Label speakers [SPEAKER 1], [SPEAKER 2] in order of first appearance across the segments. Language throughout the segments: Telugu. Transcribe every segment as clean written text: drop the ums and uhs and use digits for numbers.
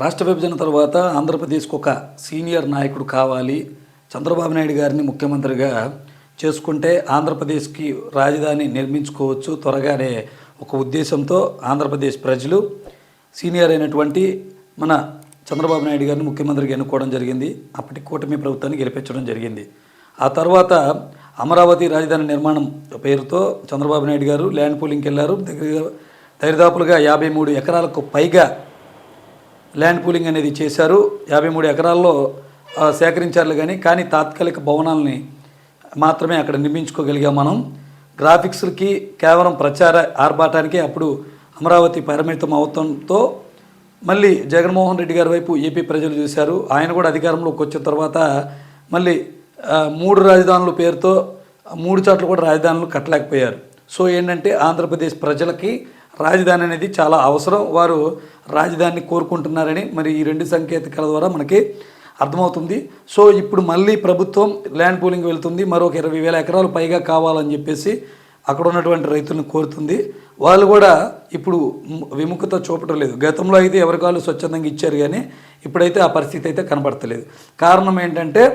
[SPEAKER 1] రాష్ట్ర విభజన తర్వాత ఆంధ్రప్రదేశ్కు ఒక సీనియర్ నాయకుడు కావాలి, చంద్రబాబు నాయుడు గారిని ముఖ్యమంత్రిగా చేసుకుంటే ఆంధ్రప్రదేశ్కి రాజధాని నిర్మించుకోవచ్చు త్వరగానే ఒక ఉద్దేశంతో ఆంధ్రప్రదేశ్ ప్రజలు సీనియర్ అయినటువంటి మన చంద్రబాబు నాయుడు గారిని ముఖ్యమంత్రిగా ఎన్నుకోవడం జరిగింది. అప్పటి కూటమి ప్రభుత్వాన్ని గెలిపించడం జరిగింది. ఆ తర్వాత అమరావతి రాజధాని నిర్మాణం పేరుతో చంద్రబాబు నాయుడు గారు ల్యాండ్ పూలింగ్కి వెళ్ళారు. దరిదాపులుగా 53 ఎకరాలకు పైగా ల్యాండ్ పూలింగ్ అనేది చేశారు. 53 ఎకరాల్లో సేకరించారు కానీ తాత్కాలిక భవనాలని మాత్రమే అక్కడ నిర్మించుకోగలిగాం మనం. గ్రాఫిక్స్కి కేవలం ప్రచార ఆర్భాటానికి అప్పుడు అమరావతి పరిమితం అవడంతో మళ్ళీ జగన్మోహన్ రెడ్డి గారి వైపు ఏపీ ప్రజలు చూశారు. ఆయన కూడా అధికారంలోకి వచ్చిన తర్వాత మళ్ళీ 3 రాజధానుల పేరుతో 3 చోట్ల కూడా రాజధానులు కట్టలేకపోయారు. సో ఏంటంటే ఆంధ్రప్రదేశ్ ప్రజలకి రాజధాని అనేది చాలా అవసరం, వారు రాజధానిని కోరుకుంటున్నారని మరి ఈ 2 సంకేతాల ద్వారా మనకి అర్థమవుతుంది. సో ఇప్పుడు మళ్ళీ ప్రభుత్వం ల్యాండ్ పూలింగ్ వెళ్తుంది, మరొక 20,000 ఎకరాలు పైగా కావాలని చెప్పేసి అక్కడ ఉన్నటువంటి రైతులను కోరుతుంది. వాళ్ళు కూడా ఇప్పుడు విముఖత చూపటం లేదు. గతంలో అయితే ఎవరికాళ్ళు స్వచ్ఛందంగా ఇచ్చారు కానీ ఇప్పుడైతే ఆ పరిస్థితి అయితే కనబడతలేదు. కారణం ఏంటంటే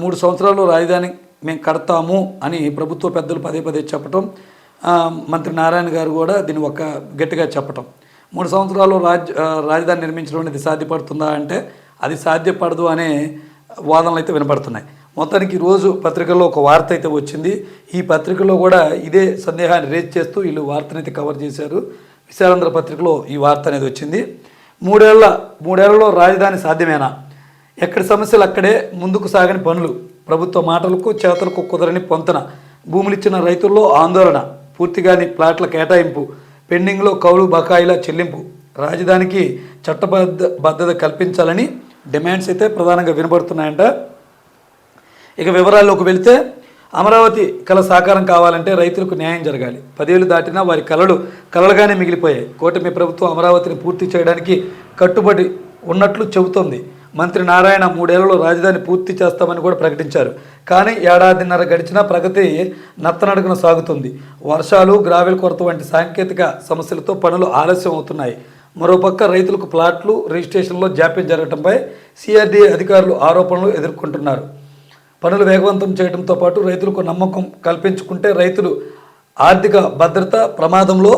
[SPEAKER 1] 3 సంవత్సరాల్లో రాజధాని మేము కడతాము అని ప్రభుత్వ పెద్దలు పదే చెప్పటం, మంత్రి నారాయణ గారు కూడా దీన్ని గట్టిగా చెప్పటం. 3 సంవత్సరాల్లో రాజధాని నిర్మించడం అనేది సాధ్యపడుతుందా అంటే అది సాధ్యపడదు అనే వాదనలు అయితే వినపడుతున్నాయి. మొత్తానికి ఈరోజు పత్రికల్లో ఒక వార్త అయితే వచ్చింది. ఈ పత్రికలో కూడా ఇదే సందేహాన్ని రేజ్ చేస్తూ వీళ్ళు వార్తనైతే కవర్ చేశారు. విశాలాంధ్ర పత్రికలో ఈ వార్త అనేది వచ్చింది. మూడేళ్లలో రాజధాని సాధ్యమేనా? ఎక్కడి సమస్యలు అక్కడే, ముందుకు సాగని పనులు, ప్రభుత్వ మాటలకు చేతలకు కుదరని పొంతన, భూములు ఇచ్చిన రైతుల్లో ఆందోళన, పూర్తిగాని ప్లాట్ల కేటాయింపు, పెండింగ్లో కౌలు బకాయిల చెల్లింపు, రాజధానికి చట్టబద్ధత కల్పించాలని డిమాండ్స్ అయితే ప్రధానంగా వినబడుతున్నాయంట. ఇక వివరాల్లోకి వెళితే అమరావతి కళ సాకారం కావాలంటే రైతులకు న్యాయం జరగాలి. 10 ఏళ్లు దాటినా వారి కలలుగానే మిగిలిపోయాయి. కూటమి ప్రభుత్వం అమరావతిని పూర్తి చేయడానికి కట్టుబడి ఉన్నట్లు చెబుతోంది. మంత్రి నారాయణ 3 ఏళ్లలో రాజధాని పూర్తి చేస్తామని కూడా ప్రకటించారు. కానీ ఏడాదిన్నర గడిచినా ప్రగతి నత్తనడుగున సాగుతుంది. వర్షాలు, గ్రావెల్ కొరత వంటి సాంకేతిక సమస్యలతో పనులు ఆలస్యం అవుతున్నాయి. మరోపక్క రైతులకు ప్లాట్లు రిజిస్ట్రేషన్లో జాప్యం జరగడంపై సిఆర్డీఏ అధికారులు ఆరోపణలు ఎదుర్కొంటున్నారు. పనులు వేగవంతం చేయడంతో పాటు రైతులకు నమ్మకం కల్పించుకుంటే రైతులు ఆర్థిక భద్రత ప్రమాదంలో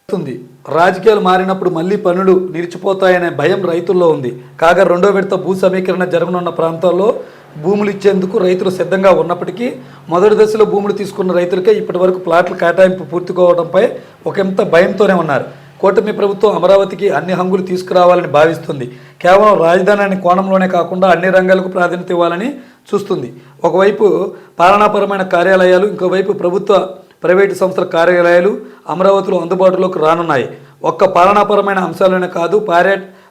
[SPEAKER 1] ఉంది. రాజకీయాలు మారినప్పుడు మళ్ళీ పనులు నిలిచిపోతాయనే భయం రైతుల్లో ఉంది. కాగా 2వ విడత భూ సమీకరణ జరగనున్న ప్రాంతాల్లో భూములు ఇచ్చేందుకు రైతులు సిద్ధంగా ఉన్నప్పటికీ మొదటి దశలో భూములు తీసుకున్న రైతులకే ఇప్పటి వరకు ప్లాట్ల కేటాయింపు పూర్తి కావడంపై ఒకంత భయంతోనే ఉన్నారు. కూటమి ప్రభుత్వం అమరావతికి అన్ని హంగులు తీసుకురావాలని భావిస్తుంది. కేవలం రాజధాని అనే కోణంలోనే కాకుండా అన్ని రంగాలకు ప్రాధాన్యత ఇవ్వాలని చూస్తుంది. ఒకవైపు పాలనాపరమైన కార్యాలయాలు, ఇంకోవైపు ప్రైవేటు సంస్థల కార్యాలయాలు అమరావతిలో అందుబాటులోకి రానున్నాయి. ఒక్క పాలనాపరమైన అంశాలనే కాదు,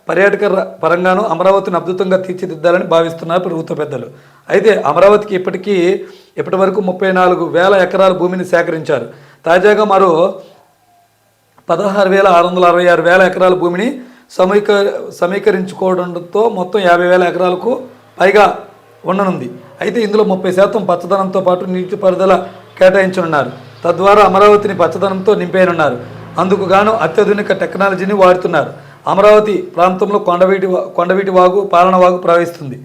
[SPEAKER 1] పర్యాటక పరంగానూ అమరావతిని అద్భుతంగా తీర్చిదిద్దాలని భావిస్తున్నారు ప్రభుత్వ పెద్దలు. అయితే అమరావతికి ఇప్పటి వరకు 34,000 ఎకరాల భూమిని సేకరించారు. తాజాగా మరో 16,666 ఎకరాల భూమిని సమీకరించుకోవడంతో మొత్తం 50,000 ఎకరాలకు పైగా ఉండనుంది. అయితే ఇందులో 30% పచ్చదనంతో పాటు నీటిపారుదల కేటాయించనున్నారు. తద్వారా అమరావతిని పచ్చదనంతో నింపేయనున్నారు. అందుకు గాను అత్యాధునిక టెక్నాలజీని వాడుతున్నారు. అమరావతి ప్రాంతంలో కొండవీటి వాగు, పాలవాగు ప్రవహిస్తుంది.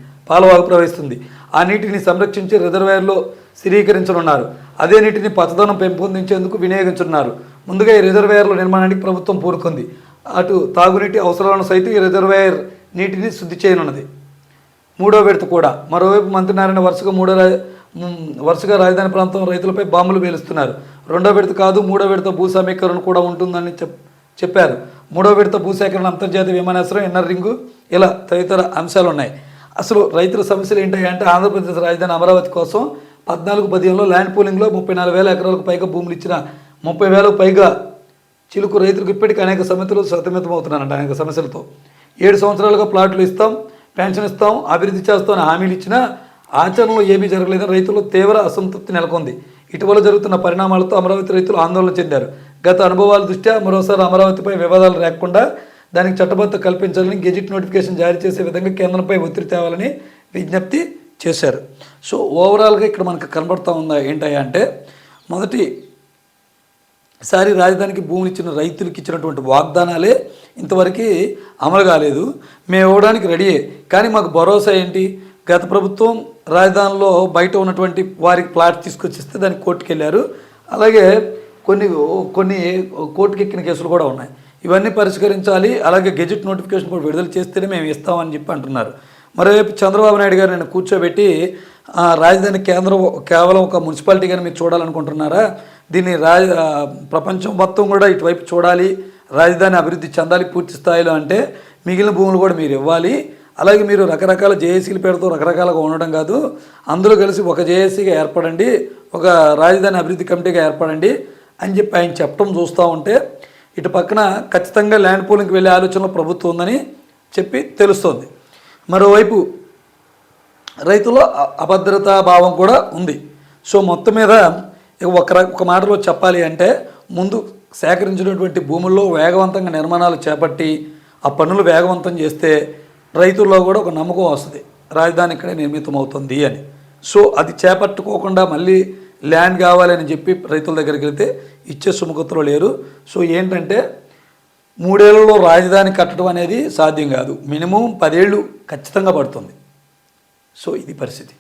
[SPEAKER 1] ఆ నీటిని సంరక్షించి రిజర్వాయర్లో స్థిరీకరించనున్నారు. అదే నీటిని పచ్చదనం పెంపొందించేందుకు వినియోగించనున్నారు. ముందుగా ఈ రిజర్వాయర్ల నిర్మాణానికి ప్రభుత్వం పూనుకుంది. అటు తాగునీటి అవసరాలను సైతం ఈ రిజర్వాయర్ నీటిని శుద్ధి చేయనున్నది. 3వ విడత కూడా. మరోవైపు మంత్రి నారాయణ వరుసగా రాజధాని ప్రాంతం రైతులపై బాంబులు పేలుస్తున్నారు. 2వ విడత కాదు, 3వ విడత భూ సమీకరణ కూడా ఉంటుందని చెప్పారు. 3వ విడత భూసేకరణ, అంతర్జాతీయ విమానాశ్రయం, ఇన్నర్ రింగు, ఇలా తదితర అంశాలు ఉన్నాయి. అసలు రైతుల సమస్యలు ఏంటంటే ఆంధ్రప్రదేశ్ రాజధాని అమరావతి కోసం 14-15లో ల్యాండ్ పూలింగ్లో 34,000 ఎకరాలకు పైగా భూములు ఇచ్చిన 30,000 పైగా చిలుకు రైతులకు ఇప్పటికీ అనేక సమస్యలు సతమతమవుతున్నారంట. అనేక సమస్యలతో 7 సంవత్సరాలుగా ప్లాట్లు ఇస్తాం, పెన్షన్ ఇస్తాం, అభివృద్ధి చేస్తామని హామీలు ఇచ్చినా ఆచరణలో ఏమీ జరగలేదని రైతుల్లో తీవ్ర అసంతృప్తి నెలకొంది. ఇటీవల జరుగుతున్న పరిణామాలతో అమరావతి రైతులు ఆందోళన చెందారు. గత అనుభవాల దృష్ట్యా మరోసారి అమరావతిపై వివాదాలు లేకుండా దానికి చట్టబద్ధత కల్పించాలని గెజిట్ నోటిఫికేషన్ జారీ చేసే విధంగా కేంద్రంపై ఒత్తిడి తేవాలని విజ్ఞప్తి చేశారు. సో ఓవరాల్గా ఇక్కడ మనకు కనబడుతూ ఉందా ఏంటంటే మొదటి ఈసారి రాజధానికి భూములు ఇచ్చిన రైతులకు ఇచ్చినటువంటి వాగ్దానాలే ఇంతవరకు అమలు కాలేదు. మేము ఇవ్వడానికి రెడీయే, కానీ మాకు భరోసా ఏంటి? గత ప్రభుత్వం రాజధానిలో బయట ఉన్నటువంటి వారికి ప్లాట్ తీసుకొచ్చిస్తే దానికి కోర్టుకు వెళ్ళారు. అలాగే కొన్ని కోర్టుకి ఎక్కిన కేసులు కూడా ఉన్నాయి. ఇవన్నీ పరిష్కరించాలి. అలాగే గెజెట్ నోటిఫికేషన్ కూడా విడుదల చేస్తేనే మేము ఇస్తామని చెప్పి అంటున్నారు. మరోవైపు చంద్రబాబు నాయుడు గారు నేను కూర్చోబెట్టి రాజధాని కేంద్రం కేవలం ఒక మున్సిపాలిటీగానే మీరు చూడాలనుకుంటున్నారా? దీన్ని ప్రపంచం మొత్తం కూడా ఇటువైపు చూడాలి, రాజధాని అభివృద్ధి చెందాలి పూర్తి స్థాయిలో అంటే మిగిలిన భూములు కూడా మీరు ఇవ్వాలి. అలాగే మీరు రకరకాల జేఏసీల పేరుతో రకరకాలుగా ఉండడం కాదు, అందరూ కలిసి ఒక జేఏసీగా ఏర్పడండి, ఒక రాజధాని అభివృద్ధి కమిటీగా ఏర్పడండి అని చెప్పి ఆయన చెప్పడం చూస్తూ ఉంటే ఇటు పక్కన ఖచ్చితంగా ల్యాండ్ పూలింగ్కి వెళ్ళే ఆలోచనలో ప్రభుత్వం ఉందని చెప్పి తెలుస్తోంది. మరోవైపు రైతుల్లో అభద్రతా భావం కూడా ఉంది. సో మొత్తం మీద ఒక మాటలో చెప్పాలి అంటే ముందు సేకరించినటువంటి భూముల్లో వేగవంతంగా నిర్మాణాలు చేపట్టి ఆ పనులు వేగవంతం చేస్తే రైతుల్లో కూడా ఒక నమ్మకం వస్తుంది రాజధాని ఇక్కడే నిర్మితం అవుతుంది అని. సో అది చేపట్టుకోకుండా మళ్ళీ ల్యాండ్ కావాలని చెప్పి రైతుల దగ్గరికి వెళ్తే ఇచ్చే సుముఖతలో లేరు. సో ఏంటంటే 3 ఏళ్లలో రాజధాని కట్టడం అనేది సాధ్యం కాదు, మినిమం 10 ఏళ్ళు ఖచ్చితంగా పడుతుంది. సో ఇది పరిస్థితి.